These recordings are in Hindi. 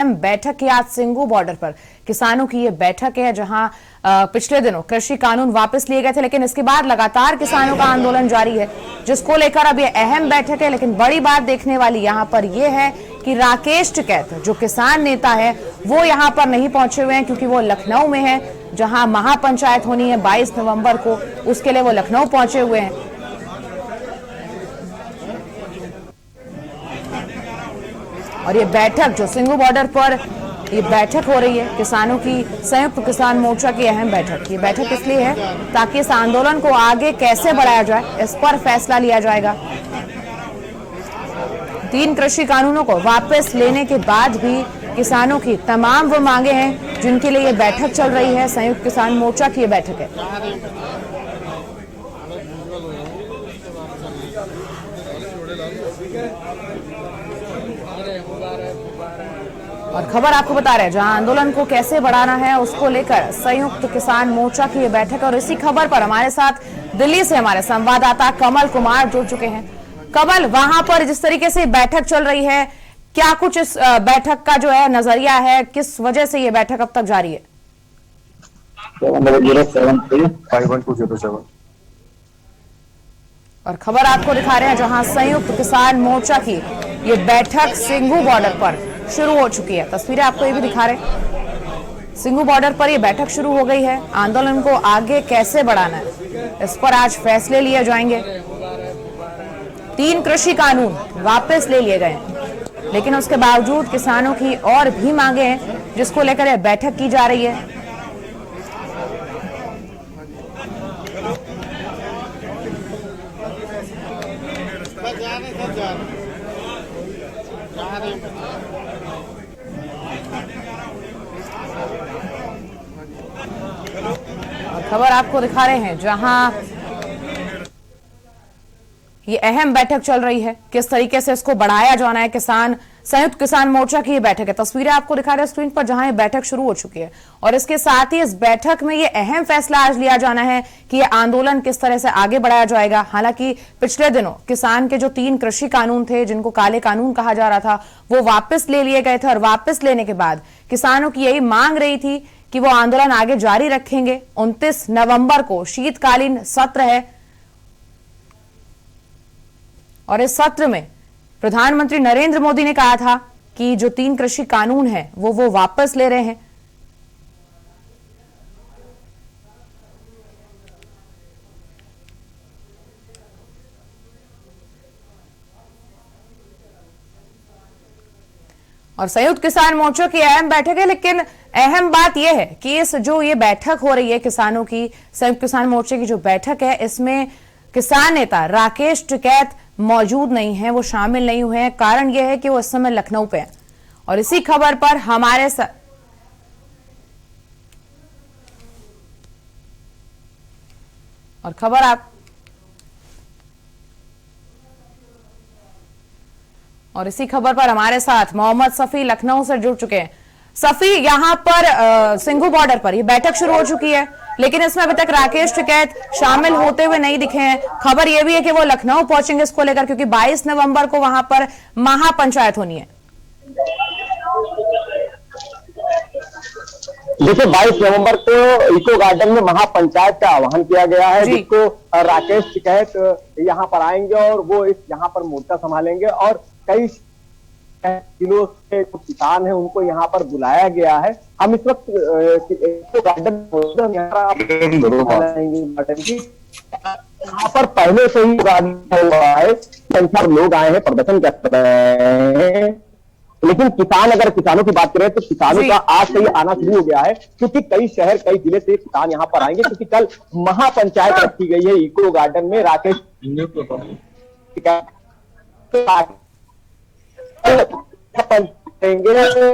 बैठक की आज सिंगू बॉर्डर पर किसानों की ये बैठक है, जहां पिछले दिनों कृषि कानून वापस लिए गए थे, लेकिन इसके बाद लगातार किसानों का आंदोलन जारी है, जिसको लेकर अब ये अहम बैठक है। लेकिन बड़ी बात देखने वाली यहाँ पर यह है कि राकेश टिकैत जो किसान नेता है वो यहाँ पर नहीं पहुंचे हुए हैं, क्योंकि वो लखनऊ में है, जहां महापंचायत होनी है 22 नवंबर को। उसके लिए वो लखनऊ पहुंचे हुए हैं। और ये बैठक जो सिंगू बॉर्डर पर ये बैठक हो रही है किसानों की, संयुक्त किसान मोर्चा की अहम बैठक। ये बैठक इसलिए है ताकि इस आंदोलन को आगे कैसे बढ़ाया जाए, इस पर फैसला लिया जाएगा। 3 कृषि कानूनों को वापस लेने के बाद भी किसानों की तमाम वो मांगे हैं जिनके लिए ये बैठक चल रही है। संयुक्त किसान मोर्चा की ये बैठक है। और खबर आपको बता रहे हैं, जहां आंदोलन को कैसे बढ़ाना है उसको लेकर संयुक्त किसान मोर्चा की ये बैठक। और इसी खबर पर हमारे साथ दिल्ली से हमारे संवाददाता कमल कुमार जुड़ चुके हैं। कमल, वहां पर जिस तरीके से बैठक चल रही है, क्या कुछ इस बैठक का जो है नजरिया है, किस वजह से ये बैठक अब तक जारी है? 707351207। और खबर आपको दिखा रहे हैं, जहां संयुक्त किसान मोर्चा की ये बैठक सिंगू बॉर्डर पर शुरू हो चुकी है। तस्वीरें आपको ये भी दिखा रहे हैं, सिंगू बॉर्डर पर ये बैठक शुरू हो गई है। आंदोलन को आगे कैसे बढ़ाना है, इस पर आज फैसले लिए जाएंगे। 3 कृषि कानून वापस ले लिए गए हैं, लेकिन उसके बावजूद किसानों की और भी मांगे हैं, जिसको लेकर यह बैठक की जा रही है। और खबर आपको दिखा रहे हैं, जहां ये अहम बैठक चल रही है, किस तरीके से इसको बढ़ाया जाना है। संयुक्त किसान मोर्चा की ये बैठक है। तस्वीरें आपको दिखा रहे हैं स्क्रीन पर, जहां ये बैठक शुरू हो चुकी है। और इसके साथ ही इस बैठक में ये अहम फैसला आज लिया जाना है कि ये आंदोलन किस तरह से आगे बढ़ाया जाएगा। हालांकि पिछले दिनों किसान के जो 3 कृषि कानून थे, जिनको काले कानून कहा जा रहा था, वो वापस ले लिए गए थे। और वापस लेने के बाद किसानों की यही मांग रही थी कि वो आंदोलन आगे जारी रखेंगे। 29 नवंबर को शीतकालीन सत्र है, और इस सत्र में प्रधानमंत्री नरेंद्र मोदी ने कहा था कि जो 3 कृषि कानून हैं वो वापस ले रहे हैं। और संयुक्त किसान मोर्चा की अहम बैठक है, लेकिन अहम बात यह है कि इस जो ये बैठक हो रही है किसानों की, संयुक्त किसान मोर्चे की जो बैठक है, इसमें किसान नेता राकेश टिकैत मौजूद नहीं है, वो शामिल नहीं हुए हैं। कारण यह है कि वो इस समय लखनऊ पे हैं। और इसी खबर पर हमारे और खबर आप और इसी खबर पर हमारे साथ मोहम्मद सफी लखनऊ से जुड़ चुके हैं। सफी, यहां पर सिंगू बॉर्डर पर ये बैठक शुरू हो चुकी है, लेकिन इसमें अभी तक राकेश टिकैत शामिल होते हुए नहीं दिखे हैं। खबर यह भी है कि वो लखनऊ पहुंचेंगे इसको लेकर, क्योंकि 22 नवंबर को वहां पर महापंचायत होनी है। देखिए, 22 नवंबर को इको गार्डन में महापंचायत का आह्वान किया गया है, जिसको राकेश टिकैत यहाँ पर आएंगे और वो यहाँ पर मोर्चा संभालेंगे। और कई जिलों से जो किसान है उनको यहाँ पर बुलाया गया है। हम इस वक्त गार्डन यहाँ पर पहले से ही हुआ है, संख्या लोग आए हैं, प्रदर्शन कर रहे हैं। लेकिन किसानों की बात करें तो किसानों का आज से ही आना शुरू हो गया है, क्योंकि कई शहर कई जिले से किसान यहाँ पर आएंगे, क्योंकि कल महापंचायत रखी गई है इको गार्डन में। राकेश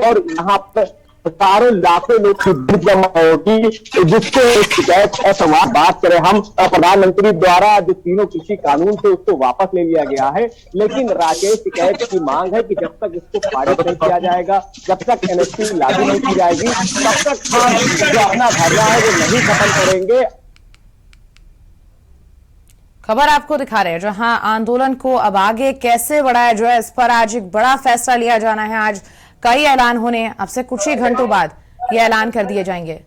और यहाँ पर हजारों लाखों लोग की भीड़ जमा होगी, जिसको शिकायत संवाद बात करें हम। प्रधानमंत्री द्वारा जो 3 कृषि कानून थे उसको वापस ले लिया गया है, लेकिन राकेश टिकैत की मांग है कि जब तक इसको पारित नहीं किया जाएगा, जब तक एमएसपी लागू नहीं की जाएगी, तब तक जो अपना धरना है वो नहीं खत्म करेंगे। खबर आपको दिखा रहे हैं, जहां आंदोलन को अब आगे कैसे बढ़ाया जाए, इस पर आज एक बड़ा फैसला लिया जाना है। आज कई ऐलान होने हैं। अब से कुछ ही घंटों बाद ये ऐलान कर दिए जाएंगे।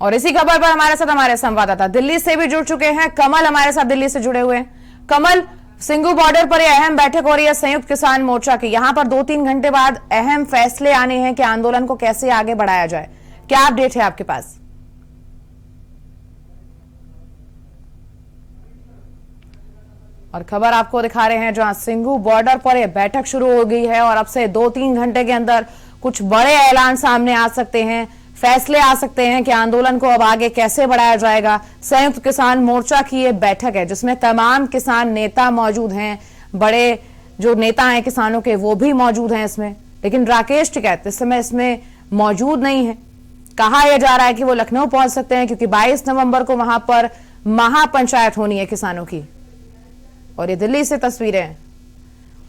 और इसी खबर पर हमारे साथ हमारे संवाददाता दिल्ली से भी जुड़ चुके हैं। कमल हमारे साथ दिल्ली से जुड़े हुए हैं। कमल, सिंघू बॉर्डर पर यह अहम बैठक हो रही है संयुक्त किसान मोर्चा की। यहां पर 2-3 घंटे बाद अहम फैसले आने हैं कि आंदोलन को कैसे आगे बढ़ाया जाए। क्या अपडेट है आपके पास? और खबर आपको दिखा रहे हैं जहां सिंघू बॉर्डर पर यह बैठक शुरू हो गई है और अब से 2-3 घंटे के अंदर कुछ बड़े ऐलान सामने आ सकते हैं, फैसले आ सकते हैं कि आंदोलन को अब आगे कैसे बढ़ाया जाएगा। संयुक्त किसान मोर्चा की ये बैठक है जिसमें तमाम किसान नेता मौजूद हैं, बड़े जो नेता हैं किसानों के वो भी मौजूद हैं इसमें, लेकिन राकेश टिकैत इस समय इसमें मौजूद नहीं है। कहा यह जा रहा है कि वो लखनऊ पहुंच सकते हैं क्योंकि 22 नवंबर को वहां पर महापंचायत होनी है किसानों की। और ये दिल्ली से तस्वीरें हैं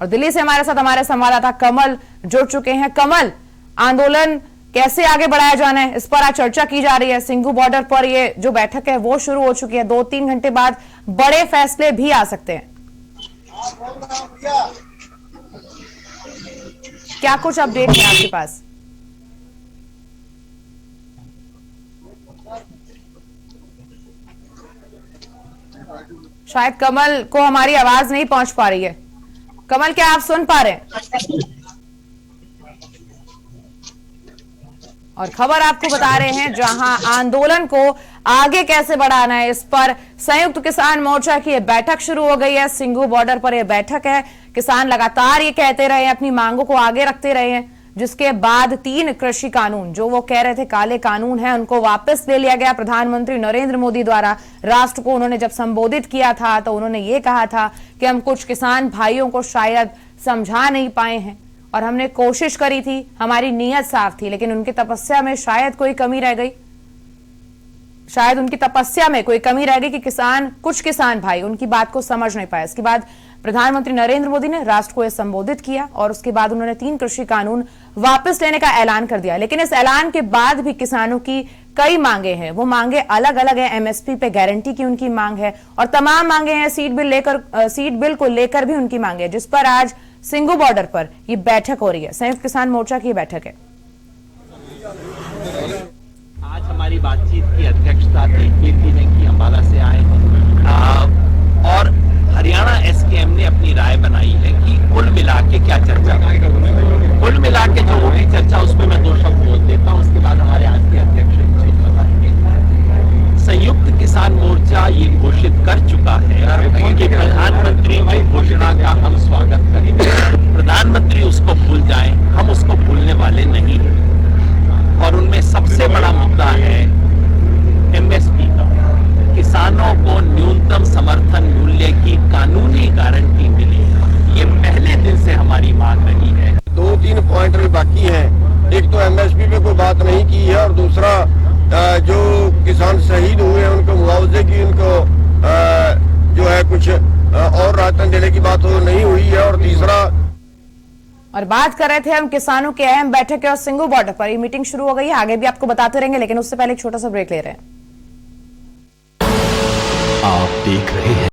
और दिल्ली से हमारे साथ हमारे संवाददाता कमल जुड़ चुके हैं। कमल, आंदोलन कैसे आगे बढ़ाया जाना है इस पर आज चर्चा की जा रही है। सिंघू बॉर्डर पर ये जो बैठक है वो शुरू हो चुकी है। 2-3 घंटे बाद बड़े फैसले भी आ सकते हैं। क्या कुछ अपडेट है आपके पास? शायद कमल को हमारी आवाज नहीं पहुंच पा रही है। कमल, क्या आप सुन पा रहे हैं? और खबर आपको बता रहे हैं जहां आंदोलन को आगे कैसे बढ़ाना है इस पर संयुक्त किसान मोर्चा की यह बैठक शुरू हो गई है। सिंघू बॉर्डर पर यह बैठक है। किसान लगातार ये कहते रहे हैं, अपनी मांगों को आगे रखते रहे हैं, जिसके बाद 3 कृषि कानून जो वो कह रहे थे काले कानून हैं उनको वापस ले लिया गया। प्रधानमंत्री नरेंद्र मोदी द्वारा राष्ट्र को उन्होंने जब संबोधित किया था तो उन्होंने ये कहा था कि हम कुछ किसान भाइयों को शायद समझा नहीं पाए हैं और हमने कोशिश करी थी, हमारी नीयत साफ थी, लेकिन उनकी तपस्या में शायद कोई कमी रह गई। शायद उनकी तपस्या में कोई कमी रह गई कि कुछ किसान भाई उनकी बात को समझ नहीं पाए। इसके बाद प्रधानमंत्री नरेंद्र मोदी ने राष्ट्र को यह संबोधित किया और उसके बाद उन्होंने 3 कृषि कानून वापस लेने का ऐलान कर दिया। लेकिन इस ऐलान के बाद भी किसानों की कई मांगे हैं। वो मांगे अलग अलग है। एमएसपी पे गारंटी की उनकी मांग है और तमाम मांगे हैं। सीड बिल को लेकर भी उनकी मांगे है, जिस पर आज सिंघू बॉर्डर पर ये बैठक हो रही है। संयुक्त किसान मोर्चा की बैठक है। आज हमारी बातचीत की अध्यक्षता केपी ने की, अंबाला से आए हैं और हरियाणा एसकेएम ने अपनी राय बनाई है कि कुल मिला के क्या चर्चा, कुल मिला के जो होगी चर्चा उसमें मैं 2 शब्द बोल देता हूं, उसके बाद हमारे आज के अध्यक्ष बताएंगे। संयुक्त किसान मोर्चा ये घोषित कर चुका है कि प्रधानमंत्री की घोषणा का हम स्वागत करेंगे। प्रधानमंत्री उसको भूल जाएं, हम उसको भूलने वाले नहीं हैं। और उनमें सबसे बड़ा मुद्दा है एमएसपी का। किसानों को न्यूनतम समर्थन मूल्य की कानूनी गारंटी मिले, ये पहले दिन से हमारी मांग रही है। 2-3 पॉइंट भी बाकी हैं। एक तो एमएसपी पे कोई बात नहीं की है और दूसरा जो किसान शहीद हुए हैं उनको मुआवजे की, उनको जो है कुछ और राशन देने की बात वो नहीं हुई है। और तीसरा, और बात कर रहे थे हम किसानों की अहम बैठक है और सिंघू बॉर्डर पर ये मीटिंग शुरू हो गई है। आगे भी आपको बताते रहेंगे, लेकिन उससे पहले एक छोटा सा ब्रेक ले रहे हैं। आप देख रहे हैं